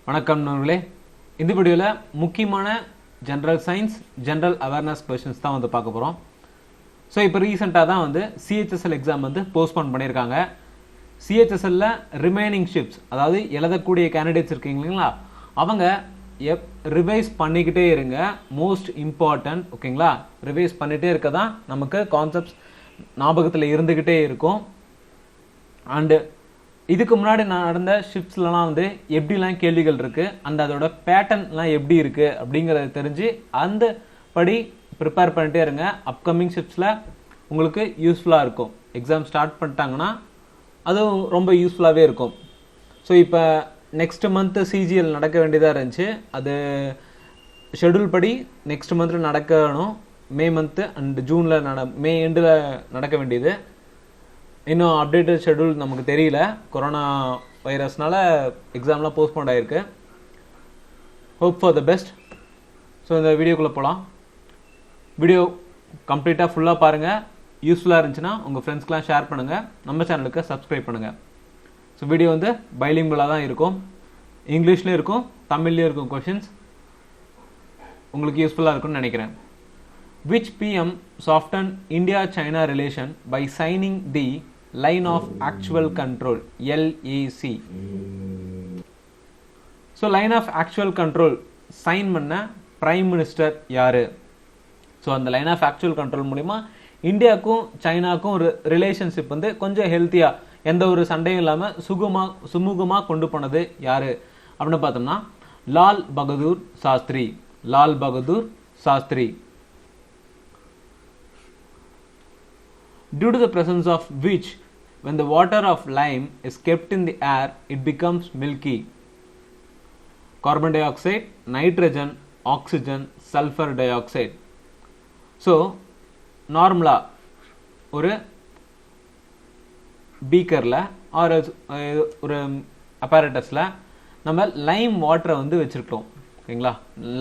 வணக்கம் நண்பர்களே. இந்த வீடியோவில் முக்கியமான general science general awareness questions தான் வந்து பார்க்க போகிறோம். ஸோ இப்போ ரீசெண்டாக தான் வந்து சிஹெச்எஸ்எல் எக்ஸாம் வந்து போஸ்ட்போன் பண்ணியிருக்காங்க. சிஹெச்எஸ்எல்ல ரிமைனிங் ஷிப்ஸ், அதாவது எழுதக்கூடிய கேண்டிடேட்ஸ் இருக்கீங்க இல்லைங்களா, அவங்க ரிவைஸ் பண்ணிக்கிட்டே இருங்க. மோஸ்ட் இம்பார்ட்டன்ட், ஓகேங்களா? ரிவைஸ் பண்ணிகிட்டே இருக்க தான் நமக்கு கான்செப்ட்ஸ் ஞாபகத்தில் இருந்துக்கிட்டே இருக்கும். அண்டு இதுக்கு முன்னாடி நடந்த ஷிப்ஸ்லாம் வந்து எப்படிலாம் கேள்விகள் இருக்குது, அதோட பேட்டர்ன்லாம் எப்படி இருக்குது அப்படிங்கிறத தெரிஞ்சு அந்த படி ப்ரிப்பேர் பண்ணிட்டே இருங்க. அப்கமிங் ஷிப்ஸில் உங்களுக்கு யூஸ்ஃபுல்லாக இருக்கும். எக்ஸாம் ஸ்டார்ட் பண்ணிட்டாங்கன்னா அதுவும் ரொம்ப யூஸ்ஃபுல்லாகவே இருக்கும். ஸோ இப்போ நெக்ஸ்ட் மந்த்து சிஜிஎல் நடக்க வேண்டியதாக இருந்துச்சு. அது ஷெடியூல் படி நெக்ஸ்ட் மந்த்தில் நடக்கணும். மே மந்த்து அண்ட் ஜூனில் மே எண்டில் நடக்க வேண்டியது. இன்னும் அப்டேட்டட் ஷெடியூல் நமக்கு தெரியல. கொரோனா வைரஸ்னால எக்ஸாம்லாம் போஸ்ட்போன் ஆகிருக்கு. Hope for the best. So இந்த வீடியோக்குள்ளே போகலாம். வீடியோ கம்ப்ளீட்டாக ஃபுல்லாக பாருங்கள். யூஸ்ஃபுல்லாக இருந்துச்சுன்னா உங்கள் ஃப்ரெண்ட்ஸ்க்கெலாம் ஷேர் பண்ணுங்கள். நம்ம சேனலுக்கு சப்ஸ்கிரைப் பண்ணுங்கள். ஸோ வீடியோ வந்து பைலிங்குவலாக தான் இருக்கும். இங்கிலீஷ்லேயும் இருக்கும், தமிழ்லேயும் இருக்கும். கொஷின்ஸ் உங்களுக்கு யூஸ்ஃபுல்லாக இருக்கும்னு நினைக்கிறேன். Which PM softened India-China relation by signing the Line of Actual Control (LAC)? So Line of Actual Control sign பண்ண பிரைம் மினிஸ்டர் யாரு? ஸோ அந்த லைன் ஆஃப் ஆக்சுவல் கண்ட்ரோல் மூலிமா இந்தியாவுக்கும் சைனாக்கும் ஒரு ரிலேஷன்ஷிப் வந்து கொஞ்சம் ஹெல்த்தியாக, எந்த ஒரு சண்டையும் இல்லாமல் சுமூகமாக கொண்டு போனது யாரு அப்படின்னு பார்த்தோம்னா Lal Bahadur Shastri. Lal Bahadur Shastri. Due to the presence of which, when the water of lime is kept in the air, it becomes milky? Carbon dioxide, nitrogen, oxygen, sulfur dioxide. So, நார்மலா ஒரு பீக்கரில் ஆர் ஒரு அப்பேரட்டஸில் நம்ம லைம் வாட்டரை வந்து வச்சுருக்கோம், ஓகேங்களா?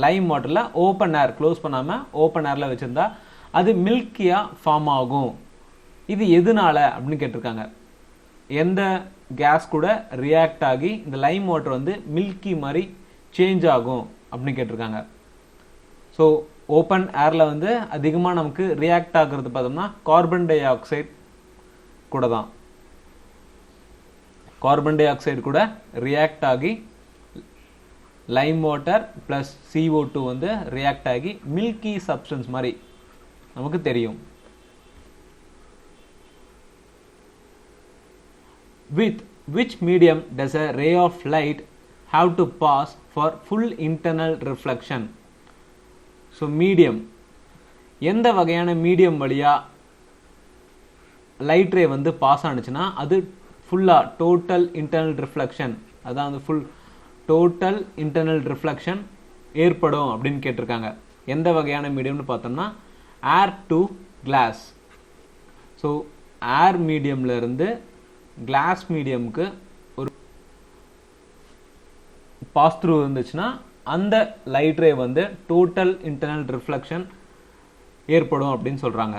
லைம் வாட்டரில் ஓப்பன் ஏர், க்ளோஸ் பண்ணாமல் ஓப்பன் ஏரில் வச்சுருந்தா அது மில்கியாக ஃபார்ம் ஆகும். இது எதனால அப்படின்னு கேட்டிருக்காங்க. எந்த கேஸ் கூட ரியாக்ட் ஆகி இந்த லைம் வாட்டர் வந்து மில்கி மாதிரி சேஞ்ச் ஆகும் அப்படின்னு கேட்டிருக்காங்க. ஸோ ஓப்பன் ஏரில் வந்து அதிகமாக நமக்கு ரியாக்ட் ஆகுறது பார்த்தோம்னா கார்பன் டை ஆக்சைடு கூட தான். கார்பன் டை ஆக்சைடு கூட ரியாக்ட் ஆகி லைம் வாட்டர் ப்ளஸ் CO2 வந்து ரியாக்ட் ஆகி மில்கி சப்ஸ்டன்ஸ் மாதிரி நமக்கு தெரியும். With which medium does a ray of light have to pass for full internal reflection? So medium, எந்த வகையான மீடியம் வழியா லைட் ரே வந்து பாஸ் ஆனிச்சுன்னா அது ஃபுல்லா டோட்டல் இன்டர்னல் ரிஃப்ளெக்ஷன், அதான் வந்து ஃபுல் டோட்டல் இன்டர்னல் ரிஃப்ளெக்ஷன் ஏற்படும் அப்படின்னு கேட்டிருக்காங்க. எந்த வகையான மீடியம்னு பார்த்தோம்னா ஏர் டு கிளாஸ். ஸோ ஏர் மீடியம்ல இருந்து கிளாஸ் மீடியமுக்கு ஒரு பாஸ் த்ரூ இருந்துச்சுன்னா அந்த லைட் ரே வந்து டோட்டல் இன்டர்னல் ரிஃப்ளெக்ஷன் ஏற்படும் அப்படின்னு சொல்றாங்க.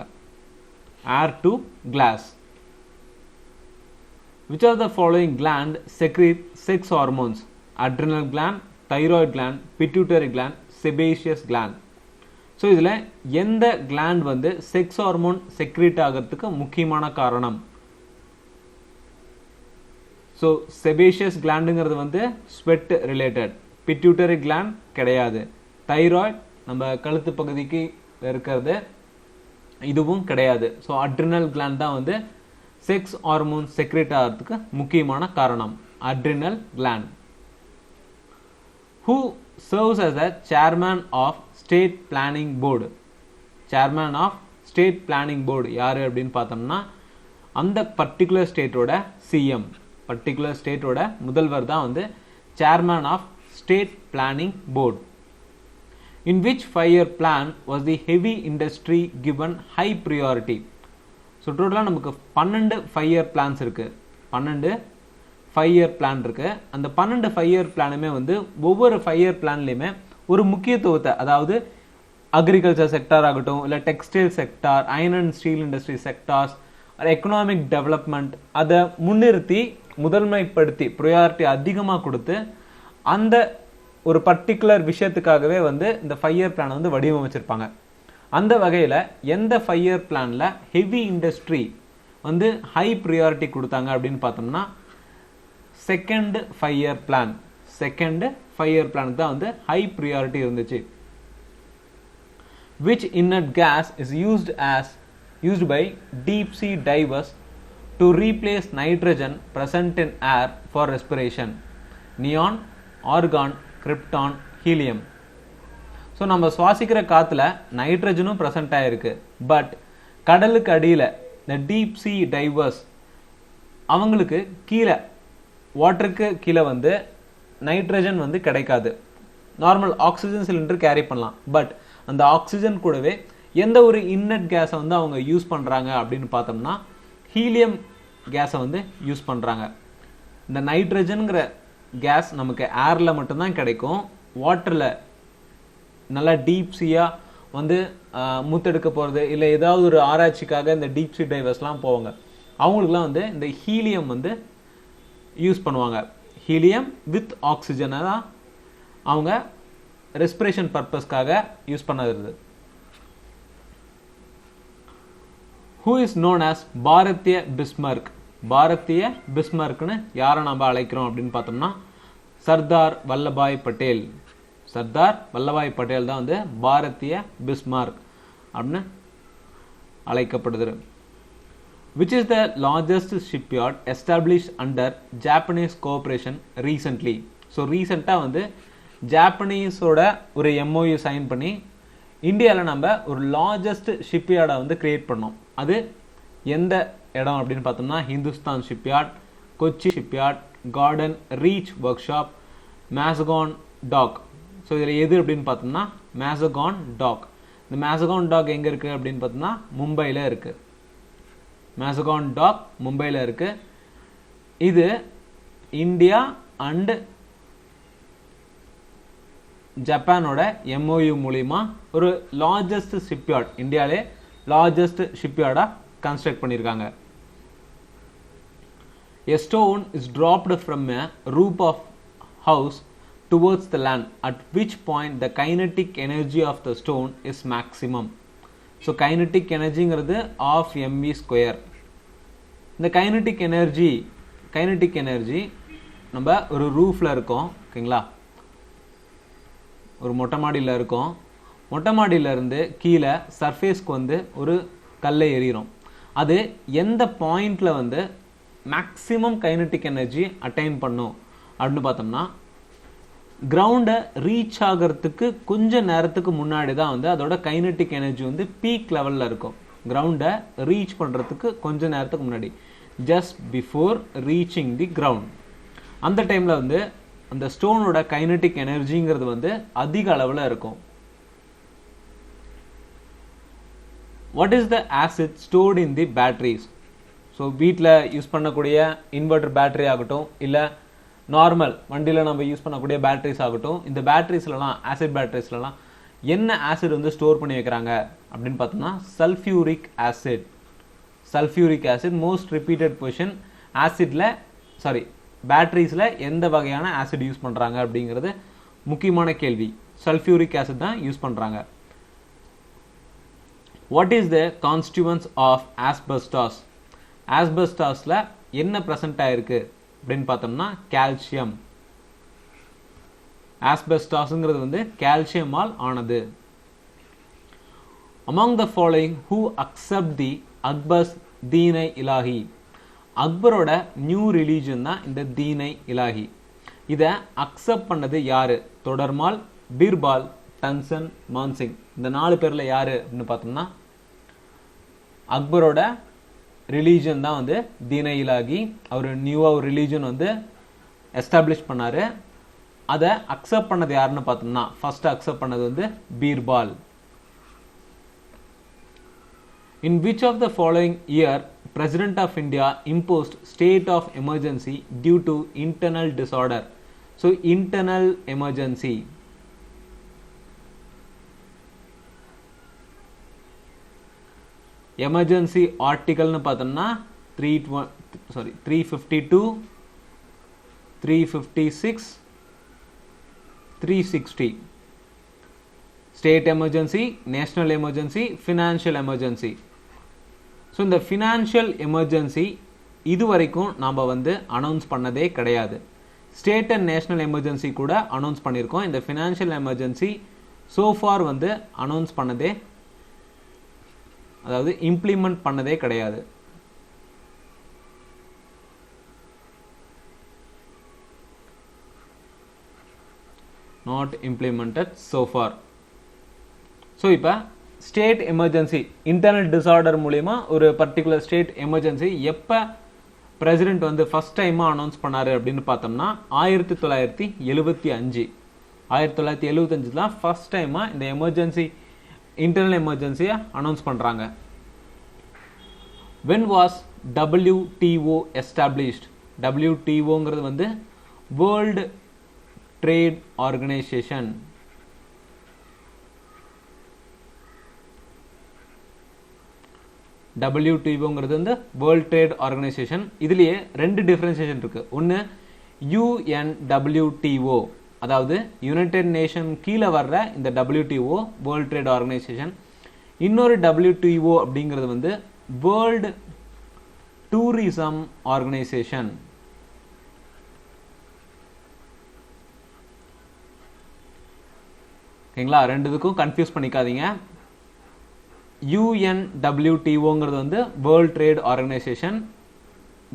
Air to glass. Which of the following gland secrete sex hormones? Adrenal gland, thyroid gland, pituitary gland, sebaceous gland. So இதில் எந்த கிளாண்ட் வந்து செக்ஸ் ஹார்மோன் செக்ரீட் ஆகிறதுக்கு முக்கியமான காரணம்? ஸோ செபேஷியஸ் கிளாண்டுங்கிறது வந்து ஸ்வெட் ரிலேட்டட். பிட்யூட்டரி கிளாண்ட் கிடையாது. தைராய்டு நம்ம கழுத்து பகுதிக்கு இருக்கிறது, இதுவும் கிடையாது. ஸோ அட்ரினல் கிளாண்ட் தான் வந்து செக்ஸ் ஹார்மோன் செக்ரேட் ஆகிறதுக்கு முக்கியமான காரணம். Adrenal gland. Who serves as a chairman of state planning board? chairman of state planning board யாரு அப்படின்னு பார்த்தோம்னா அந்த பர்டிகுலர் ஸ்டேட்டோட சிஎம், பர்டிகுலர் ஸ்டேட்டோட முதல்வர் தான் வந்து chairman of state planning board. In which 5-year plan was the heavy industry given high priority? So டோட்டலாக நமக்கு 12 5-year plans இருக்கு. 12 5-year plan இருக்கு. அந்த 12 5-year பிளானுமே வந்து ஒவ்வொரு 5-year பிளான்லையுமே ஒரு முக்கியத்துவத்தை, அதாவது அக்ரிகல்ச்சர் செக்டார் ஆகட்டும், இல்லை textile sector, iron and Steeles industry sectors, economic development, அதை முன்னிறுத்தி முதன்மைப்படுத்தி ப்ரையாரிட்டி அதிகமாக கொடுத்து அந்த ஒரு பர்டிகுலர் விஷயத்துக்காகவே வந்து இந்த 5 இயர் பிளான் வந்து வடிவமைச்சிருப்பாங்க. அந்த வகையில் எந்த 5 இயர் பிளானில் ஹெவி இண்டஸ்ட்ரி வந்து ஹை ப்ரியாரிட்டி கொடுத்தாங்க அப்படின்னு பார்த்தோம்னா second 5 year plan. Second 5 year பிளானுக்கு தான் வந்து ஹை ப்ரியாரிட்டி இருந்துச்சு. Which inert gas is used by deep sea divers to replace nitrogen present in air for respiration? Neon, argon, krypton, helium. So நம்ம சுவாசிக்கிற காற்றுல நைட்ரஜனும் ப்ரெசென்ட் ஆகிருக்கு. பட் கடலுக்கு அடியில் இந்த டீப் சி டைவர்ஸ் அவங்களுக்கு கீழே வாட்டருக்கு கீழே வந்து நைட்ரஜன் வந்து கிடைக்காது. நார்மல் ஆக்சிஜன் சிலிண்டர் கேரி பண்ணலாம். பட் அந்த ஆக்சிஜன் கூடவே எந்த ஒரு இன்னட் கேஸை வந்து அவங்க யூஸ் பண்ணுறாங்க அப்படின்னு பார்த்தோம்னா ஹீலியம் கேஸை வந்து யூஸ் பண்ணுறாங்க. இந்த நைட்ரஜனுங்கிற கேஸ் நமக்கு ஏரில் மட்டும்தான் கிடைக்கும். வாட்டரில் நல்லா டீப் சீயாக வந்து முத்தெடுக்க போகிறது இல்லை ஏதாவது ஒரு ஆராய்ச்சிக்காக இந்த டீப் சீ டைவர்ஸ்லாம் போவாங்க. அவங்களுக்குலாம் வந்து இந்த ஹீலியம் வந்து யூஸ் பண்ணுவாங்க. ஹீலியம் வித் ஆக்சிஜனை தான் அவங்க ரெஸ்பிரேஷன் பர்பஸ்க்காக யூஸ் பண்ணது. Who is known as Bharatiya Bismarck? Bharatiya பிஸ்மார்க்னு யாரை நம்ம அழைக்கிறோம் அப்படின்னு பார்த்தோம்னா சர்தார் வல்லபாய் பட்டேல். சர்தார் வல்லபாய் பட்டேல் தான் வந்து பாரதிய பிஸ்மார்க் அப்படின்னு அழைக்கப்படுது. Which is the largest shipyard established under Japanese cooperation recently? So ரீசெண்டாக வந்து ஜாப்பனீஸோட ஒரு MOU சைன் பண்ணி இந்தியாவில் நம்ம ஒரு லார்ஜஸ்ட் ஷிப்யார்டை வந்து கிரியேட் பண்ணோம். அது எந்த இடம் அப்படின்னு பார்த்தோம்னா Hindustan shipyard, Kochi shipyard, garden reach workshop, Mazagon dock. So இதில் எது அப்படின்னு பார்த்தோம்னா மேசகான் டாக். இந்த மேசகான் டாக் எங்கே இருக்குது அப்படின்னு பார்த்தோம்னா மும்பையில் இருக்குது. மேசகான் டாக் மும்பையில் இருக்குது. இது இந்தியா அண்ட் ஜப்பானோட MOU மூலிமா ஒரு லார்ஜஸ்ட் ஷிப்யார்ட், இந்தியாவிலே லார்ஜஸ்ட் ஷிப்யார்டாக கன்ஸ்ட்ரக்ட் பண்ணியிருக்காங்க. A stone is dropped from a roof of house towards the land, at which point the kinetic energy of the stone is maximum. So kinetic எனர்ஜிங்கிறது half mv square. இந்த kinetic energy நம்ம ஒரு ரூஃபில் இருக்கோம், ஓகேங்களா, ஒரு மொட்டை மாடியில் இருக்கோம். மொட்டை மாடியிலேருந்து கீழே சர்ஃபேஸ்க்கு வந்து ஒரு கல்லை எறிகிறோம். அது எந்த பாயிண்டில் வந்து மேக்ஸிமம் கைனட்டிக் எனர்ஜி அட்டைன் பண்ணும் அப்படின்னு பார்த்தோம்னா கிரவுண்டை ரீச் ஆகிறதுக்கு கொஞ்சம் நேரத்துக்கு முன்னாடி தான் வந்து அதோட கைனட்டிக் எனர்ஜி வந்து பீக் லெவலில் இருக்கும். கிரவுண்டை ரீச் பண்ணுறதுக்கு கொஞ்சம் நேரத்துக்கு முன்னாடி, ஜஸ்ட் பிஃபோர் ரீச்சிங் தி கிரவுண்ட். அந்த டைமில் வந்து அந்த ஸ்டோனோட கைனட்டிக் எனர்ஜிங்கிறது வந்து அதிக அளவில் இருக்கும். What is the acid stored in the batteries? So வீட்டில் யூஸ் பண்ணக்கூடிய இன்வெர்டர் பேட்டரி ஆகட்டும், இல்லை நார்மல் வண்டியில் நம்ம யூஸ் பண்ணக்கூடிய பேட்டரிஸ் ஆகட்டும், இந்த பேட்டரிஸ்லாம் ஆசிட் பேட்டரிஸ்லாம் என்ன ஆசிட் வந்து ஸ்டோர் பண்ணி வைக்கிறாங்க அப்படின்னு பார்த்தோம்னா sulphuric acid. Sulphuric acid most repeated position. பேட்டரிஸில் எந்த வகையான ஆசிட் யூஸ் பண்ணுறாங்க அப்படிங்கிறது முக்கியமான கேள்வி. சல்ஃபியூரிக் ஆசிட் தான் யூஸ் பண்ணுறாங்க. What is the constituents of asbestos? ஆஸ்பெஸ்டாஸில் என்ன ப்ரெசென்ட் ஆகிருக்கு அப்படின்னு பார்த்தோம்னா கால்சியம். ஆஸ்பெஸ்டாஸ்ங்கிறது வந்து கால்சியமால் ஆனது. Among the following who accept the Akbar's Deen-i-Ilahi? அக்பரோட நியூ ரிலீஜன் தான் இந்த தீன்-இ-இலாஹி. இதை அக்செப்ட் பண்ணது யாரு? தொடர்மால், பீர்பால், டன்சன், மான்சிங். இந்த 4 பேரில் யாரு அப்படின்னு பார்த்தோம்னா அக்பரோட ரிலீஜன் தான் வந்து தீன்-இ-இலாஹி. அவர் நியூவாக ஒரு ரிலீஜன் வந்து எஸ்டாப்ளிஷ் பண்ணார். அதை அக்செப்ட் பண்ணது யாருன்னு பார்த்தோம்னா ஃபர்ஸ்ட் அக்செப்ட் பண்ணது வந்து Birbal. In which of the following year President of India imposed state of emergency due to internal disorder? So internal emergency. Emergency article nu pathomna 352, 356, 360. State emergency, national emergency, financial emergency. So இந்த financial emergency இதுவரைக்கும் நாம வந்து announce பண்ணதே கிடையாது. State and national emergency கூட announce பண்ணியிருக்கோம். இந்த financial emergency so far வந்து அனௌன்ஸ் பண்ணதே, அதாவது இம்ப்ளிமெண்ட் பண்ணதே கிடையாது. Not implemented so far. So இப்போ ஸ்டேட் எமர்ஜென்சி, இன்டர்னல் டிசார்டர் மூலமா ஒரு பர்டிகுலர் ஸ்டேட் எமர்ஜென்சி எப்போ பிரசிடென்ட் வந்து ஃபர்ஸ்ட் டைமாக அனௌன்ஸ் பண்ணாரு அப்படின்னு பார்த்தோம்னா 1975. 1975 தான் ஃபர்ஸ்ட் டைமாக இந்த எமர்ஜென்சி, இன்டர்னல் எமர்ஜென்சியை அனௌன்ஸ் பண்ணுறாங்க. when was WTO established? WTOங்கிறது வந்து வேர்ல்டு ட்ரேட் ஆர்கனைசேஷன். WTOங்கிறது வந்து வேர்ல்ட் ட்ரேட் ஆர்கனைசேஷன். இதுலயே ரெண்டு டிஃபரன்சியேஷன் இருக்கு. ஒன்று UNWTO, அதாவது யுனைடெட் நேஷன் கீழே வர்ற இந்த WTO வேர்ல்ட் ட்ரேட் ஆர்கனைசேஷன். இன்னொரு WTO அப்படிங்கிறது வந்து வேர்ல்டு டூரிசம் ஆர்கனைசேஷன். ஓகேங்களா, ரெண்டுத்துக்கும் கன்ஃபியூஸ் பண்ணிக்காதீங்க. UNWTOங்கிறது வந்து வேர்ல்ட் ட்ரேட் ஆர்கனைசேஷன்.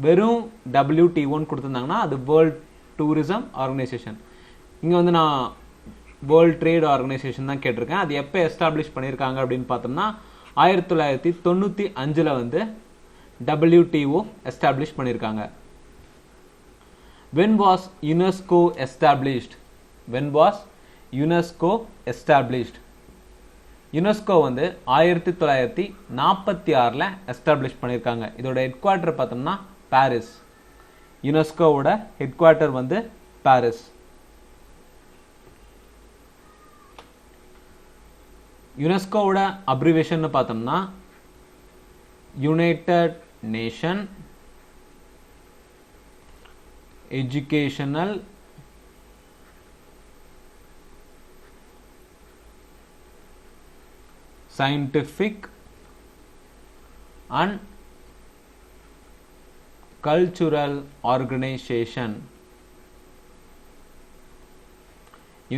வெறும் WTOன்னு கொடுத்துருந்தாங்கன்னா அது வேர்ல்ட் டூரிசம் ஆர்கனைசேஷன். இங்கே வந்து நான் வேர்ல்ட் ட்ரேட் ஆர்கனைசேஷன் தான் கேட்டிருக்கேன். அது எப்போ எஸ்டாப்ளிஷ் பண்ணியிருக்காங்க அப்படின்னு பார்த்தோம்னா 1995 வந்து WTO எஸ்டாப்ளிஷ் பண்ணியிருக்காங்க. when was UNESCO established? when was UNESCO established? UNESCO வந்து 1946 எஸ்டாப்ளிஷ் பண்ணியிருக்காங்க. இதோட ஹெட் குவார்டர் பார்த்தோம்னா பாரிஸ். யுனெஸ்கோவோட ஹெட் குவார்டர் வந்து பாரிஸ். யுனெஸ்கோவோட அப்ரிவேஷன் பார்த்தோம்னா United nation educational scientific and cultural organization.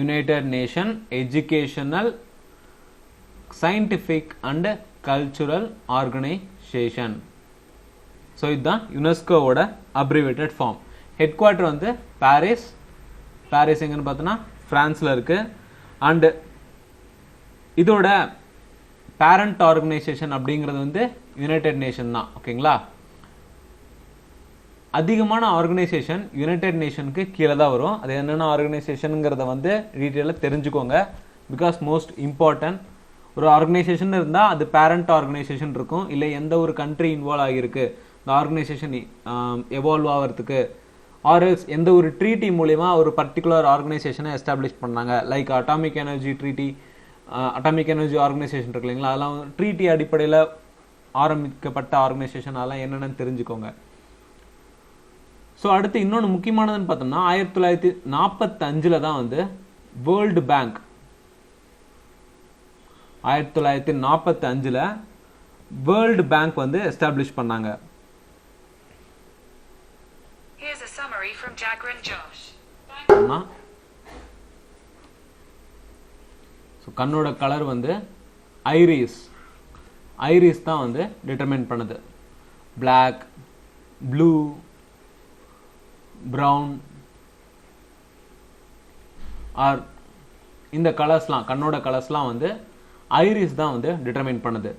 United Nation Educational, Scientific and Cultural Organization. So இதுதான் யுனெஸ்கோவோட abbreviated form. Head quarter வந்து Paris. Paris எங்கன்னு பார்த்தோன்னா பிரான்ஸ்ல இருக்கு. அண்ட் இதோட பேரண்ட் ஆர்கனைசேஷன் அப்படிங்கிறது வந்து யுனைடெட் நேஷன் தான். ஓகேங்களா, அதிகமான ஆர்கனைசேஷன் யுனைடெட் நேஷனுக்கு கீழே தான் வரும். அது என்னென்ன ஆர்கனைசேஷனுங்கிறத வந்து டீட்டெயிலாக தெரிஞ்சுக்கோங்க. Because most important. ஒரு ஆர்கனைசேஷன் இருந்தால் அது பேரண்ட் ஆர்கனைசேஷன் இருக்கும். இல்லை எந்த ஒரு கண்ட்ரி இன்வால்வ் ஆகியிருக்கு இந்த ஆர்கனைசேஷன் எவால்வ் ஆகிறதுக்கு, ஆர்எல்ஸ் எந்த ஒரு ட்ரீட்டி மூலமா ஒரு பர்டிகுலர் ஆர்கனைசேஷனை எஸ்டாப்ளிஷ் பண்ணாங்க. Like atomic energy treaty, atomic energy organisation இருக்கு இல்லைங்களா, அதெல்லாம் ட்ரீட்டி அடிப்படையில் ஆரம்பிக்கப்பட்ட ஆர்கனைசேஷன், அதெல்லாம் என்னென்னு தெரிஞ்சுக்கோங்க. ஸோ அடுத்து இன்னொன்று முக்கியமானதுன்னு பார்த்தோம்னா 1945 தான் வந்து வேர்ல்டு பேங்க், 1945 வேர்ல்டு பேங்க் வந்து எஸ்டாப்ளிஷ் பண்ணாங்க. Here's a summary from Jagger and Josh. So கண்ணோட கலர் வந்து ஐரிஸ், ஐரிஸ் தான் வந்து டிட்டர்மைன் பண்ணுது. பிளாக், ப்ளூ, ப்ரௌன் ஆர் இந்த கலர்ஸ்லாம், கண்ணோட கலர்ஸ்லாம் வந்து ஐரிஸ் தான் வந்து டிட்டர்மைன் பண்ணுது.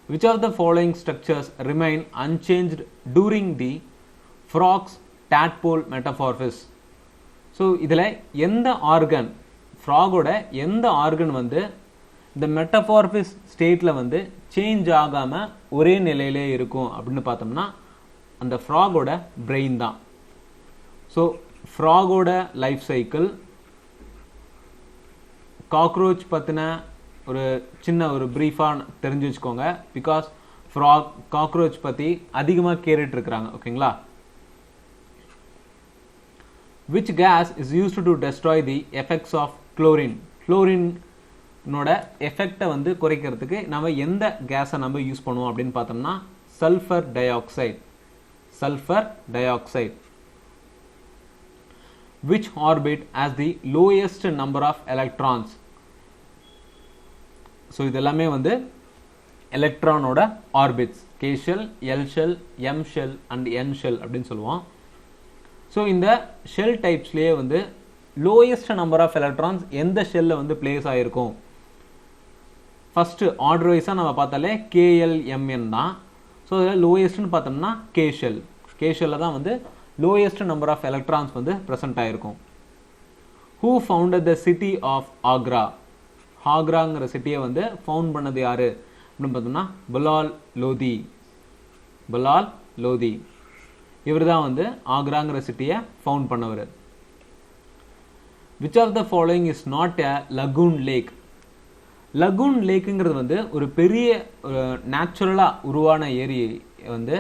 Which of the following structures remain unchanged during the frog's tadpole metamorphosis? So இதில் எந்த ஆர்கன், ஃப்ராகோட எந்த ஆர்கன் வந்து இந்த மெட்டஃபார்பிஸ் ஸ்டேட்டில் வந்து சேஞ்ச் ஆகாமல் ஒரே நிலையிலே இருக்கும் அப்படின்னு பார்த்தோம்னா அந்த ஃப்ராகோட பிரெயின் தான். ஸோ ஃப்ராகோட லைஃப் சைக்கிள், காக்ரோச் பற்றின ஒரு சின்ன ஒரு ப்ரீஃபாக தெரிஞ்சு வச்சுக்கோங்க. பிகாஸ் ஃப்ராக், காக்ரோச் பற்றி அதிகமாக கேட்டுட்ருக்குறாங்க. ஓகேங்களா, which gas is used to destroy the effects of chlorine? குளோரினோட எஃபெக்டை வந்து குறைக்கிறதுக்கு நம்ம எந்த கேஸை நம்ம யூஸ் பண்ணுவோம் அப்படின்னு பார்த்தோம்னா sulphur dioxide. which orbit has the lowest number of electrons? So இதெல்லாமே வந்து எலக்ட்ரானோட orbits, K shell, L shell, M shell and N shell அப்படின்னு சொல்லுவோம். ஸோ இந்த ஷெல் டைப்ஸ்லேயே வந்து லோயஸ்ட் நம்பர் ஆஃப் எலக்ட்ரான்ஸ் எந்த ஷெல்லில் வந்து பிளேஸ் ஆகிருக்கும்? ஃபஸ்ட்டு ஆர்டர் வைஸாக நம்ம பார்த்தாலே KLMN தான். ஸோ இதில் லோயஸ்ட்னு பார்த்தோம்னா K ஷெல்லில் தான் வந்து லோயஸ்ட் நம்பர் ஆஃப் எலக்ட்ரான்ஸ் வந்து ப்ரெசென்ட் ஆகிருக்கும். Who founded the city of Agra? ஆக்ராங்கிற சிட்டியை வந்து ஃபவுண்ட் பண்ணது யாரு அப்படின்னு பார்த்தோம்னா பலால் லோதி. இவர் தான் வந்து ஆக்ராங்கிற சிட்டியை ஃபவுண்ட் பண்ணவர். Which of the following is not a lagoon lake? Lagoon லேக்குங்கிறது வந்து ஒரு பெரிய நேச்சுரலாக உருவான ஏரி வந்து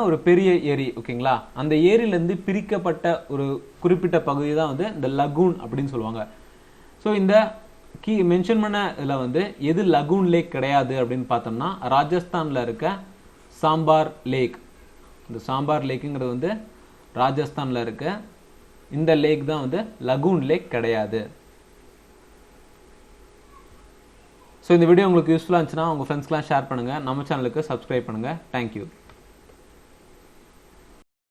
ஒரு பெரிய ஏரி, ஓகேங்களா? அந்த ஏரியிலேருந்து பிரிக்கப்பட்ட ஒரு குறிப்பிட்ட பகுதி தான் வந்து இந்த லகூன் அப்படின்னு சொல்லுவாங்க. ஸோ இந்த மென்ஷன் பண்ண இதில் வந்து எது லகூன் லேக் கிடையாது அப்படின்னு பார்த்தோம்னா ராஜஸ்தானில் இருக்க சாம்பார் லேக். இந்த சாம்பார் லேக்குங்கிறது வந்து ராஜஸ்தானில் இருக்க இந்த லேக் தான் வந்து லகூன் லேக் கிடையாது. ஸோ இந்த வீடியோ உங்களுக்கு யூஸ்ஃபுல்லாக இருந்துச்சுன்னா உங்கள் ஃப்ரெண்ட்ஸ்க்கெலாம் ஷேர் பண்ணுங்கள். நம்ம சேனலுக்கு சப்ஸ்கிரைப் பண்ணுங்கள். தேங்க்யூ.